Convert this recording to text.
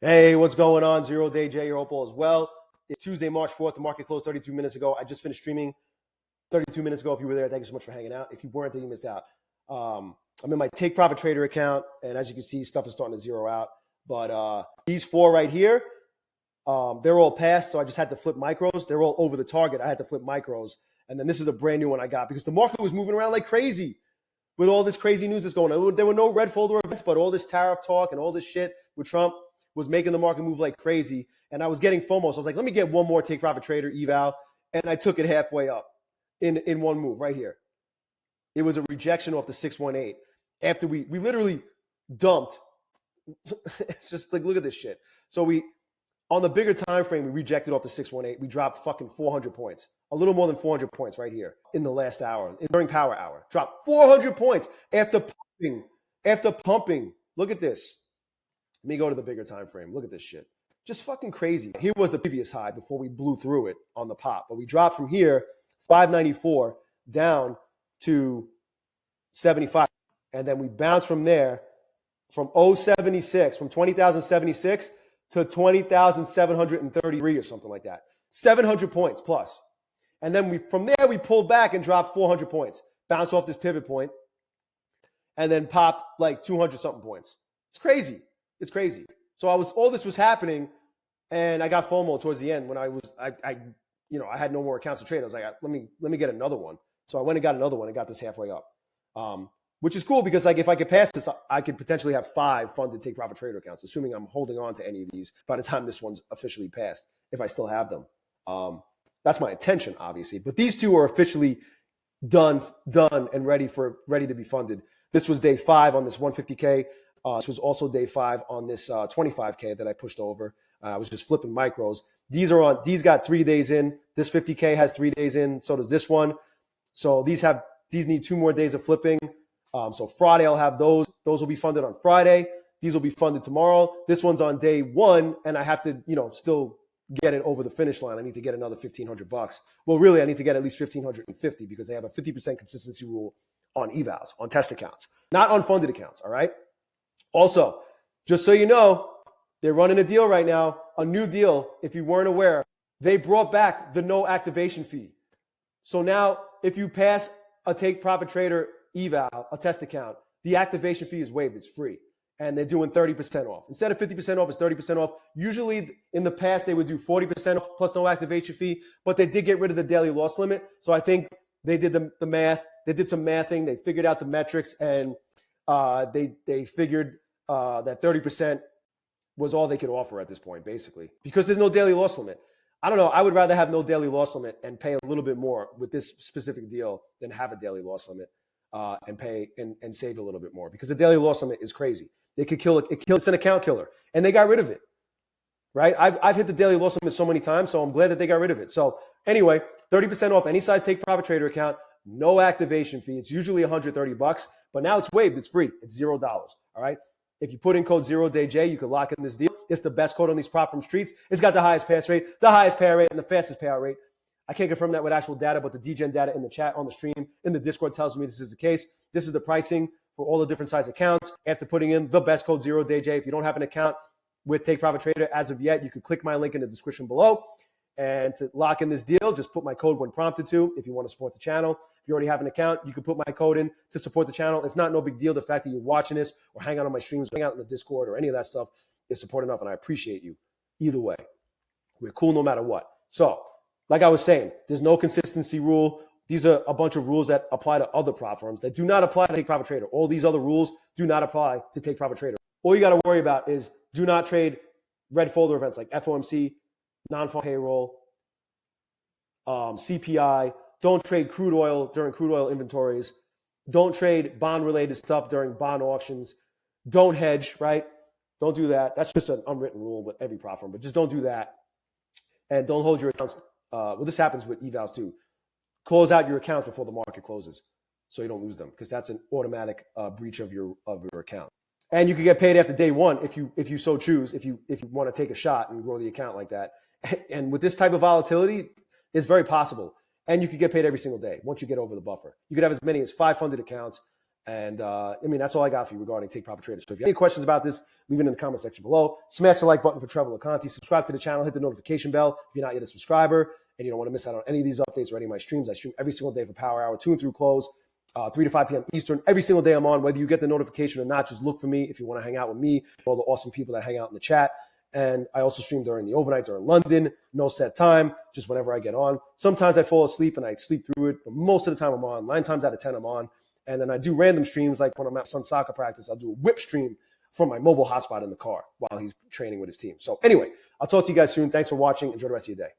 Hey, what's going on? Zero Day Jay, your hope all is well. It's Tuesday, March 4th. The market closed 32 minutes ago. I just finished streaming 32 minutes ago. If you were there, thank you so much for hanging out. If you weren't, then you missed out. I'm in my Take Profit Trader account, and as you can see, stuff is starting to zero out. But these four right here, they're all passed, so I just had to flip micros. They're all over the target. I had to flip micros. And then this is a brand new one I got because the market was moving around like crazy with all this crazy news that's going on. There were no red folder events, but all this tariff talk and all this shit with Trump was making the market move like crazy. And I was getting FOMO. So I was like, let me get one more Take Profit Trader eval. And I took it halfway up in one move right here. It was a rejection off the 618 after we literally dumped. It's just like, look at this shit. So on the bigger time frame, we rejected off the 618. We dropped fucking 400 points, a little more than 400 points right here in the last hour, during power hour. Dropped 400 points after pumping. Look at this. Let me go to the bigger time frame. Look at this shit. Just fucking crazy. Here was the previous high before we blew through it on the pop. But we dropped from here, 594, down to 75. And then we bounced from there from 076, from 20,076 to 20,733 or something like that. 700 points plus. And then from there, we pulled back and dropped 400 points. Bounced off this pivot point and then popped like 200 something points. It's crazy. It's crazy. So all this was happening, and I got FOMO towards the end when I had no more accounts to trade. I was like, let me get another one. So I went and got another one and got this halfway up, which is cool because like if I could pass this, I could potentially have 5 funded Take Profit Trader accounts, assuming I'm holding on to any of these by the time this one's officially passed, if I still have them. That's my intention, obviously. But these two are officially done and ready to be funded. This was day 5 on this 150K. This was also day 5 on this 25K that I pushed over. I was just flipping micros. These got 3 days in. This 50K has 3 days in. So does this one. So these need 2 more days of flipping. So Friday I'll have those. Those will be funded on Friday. These will be funded tomorrow. This one's on day 1, and I have to, still get it over the finish line. I need to get another $1,500. Well, really, I need to get at least 1,550 because they have a 50% consistency rule on evals, on test accounts, not on funded accounts. All right. Also, just so you know, they're running a deal right now, a new deal. If you weren't aware, they brought back the no activation fee. So now if you pass a Take Profit Trader eval, a test account, the activation fee is waived. It's free. And they're doing 30% off. Instead of 50% off, it's 30% off. Usually in the past, they would do 40% off plus no activation fee, but they did get rid of the daily loss limit. So I think they did the math. They did some mathing. They figured out the metrics, and they figured that 30% was all they could offer at this point, basically, because there's no daily loss limit. I don't know. I would rather have no daily loss limit and pay a little bit more with this specific deal than have a daily loss limit and pay and save a little bit more, because the daily loss limit is crazy. They could kill it. It's an account killer, and they got rid of it. Right? I've hit the daily loss limit so many times, so I'm glad that they got rid of it. So anyway, 30% off any size Take Profit Trader account, no activation fee. It's usually $130, but now it's waived. It's free. It's $0. All right. If you put in code ZERODAYJAY, you can lock in this deal. It's the best code on these prop from streets. It's got the highest pass rate, the highest payout rate, and the fastest payout rate. I can't confirm that with actual data, but the DGen data in the chat on the stream in the Discord tells me this is the case. This is the pricing for all the different size accounts after putting in the best code ZERODAYJAY. If you don't have an account with Take Profit Trader as of yet, you can click my link in the description below. And to lock in this deal, just put my code when prompted to if you want to support the channel. If you already have an account, you can put my code in to support the channel. If not, no big deal. The fact that you're watching this or hang out on my streams, hang out in the Discord or any of that stuff is support enough, and I appreciate you. Either way, we're cool no matter what. So, like I was saying, there's no consistency rule. These are a bunch of rules that apply to other prop firms that do not apply to Take Profit Trader. All these other rules do not apply to Take Profit Trader. All you got to worry about is do not trade red folder events like FOMC, non-farm payroll, CPI. Don't trade crude oil during crude oil inventories. Don't trade bond-related stuff during bond auctions. Don't hedge, right? Don't do that. That's just an unwritten rule with every prop firm, but just don't do that. And don't hold your accounts. Well, this happens with evals too. Close out your accounts before the market closes so you don't lose them, because that's an automatic breach of your account. And you can get paid after day 1 if you so choose, if you want to take a shot and grow the account like that. And with this type of volatility, it's very possible. And you could get paid every single day once you get over the buffer. You could have as many as 5 funded accounts And I mean, that's all I got for you regarding Take Profit Trader. So if you have any questions about this, leave it in the comment section below. Smash the like button for Trevor Laconte. Subscribe to the channel. Hit the notification bell if you're not yet a subscriber and you don't want to miss out on any of these updates or any of my streams. I stream every single day for Power Hour, 2 and through close, 3 to 5 p.m. Eastern. Every single day I'm on. Whether you get the notification or not, just look for me if you want to hang out with me, all the awesome people that hang out in the chat. And I also stream during the overnight during London. No set time, just whenever I get on. Sometimes I fall asleep and I sleep through it, but most of the time I'm on. 9 times out of 10 I'm on. And then I do random streams, like when I'm at son's soccer practice, I'll do a whip stream from my mobile hotspot in the car while he's training with his team. So anyway, I'll talk to you guys soon. Thanks for watching. Enjoy the rest of your day.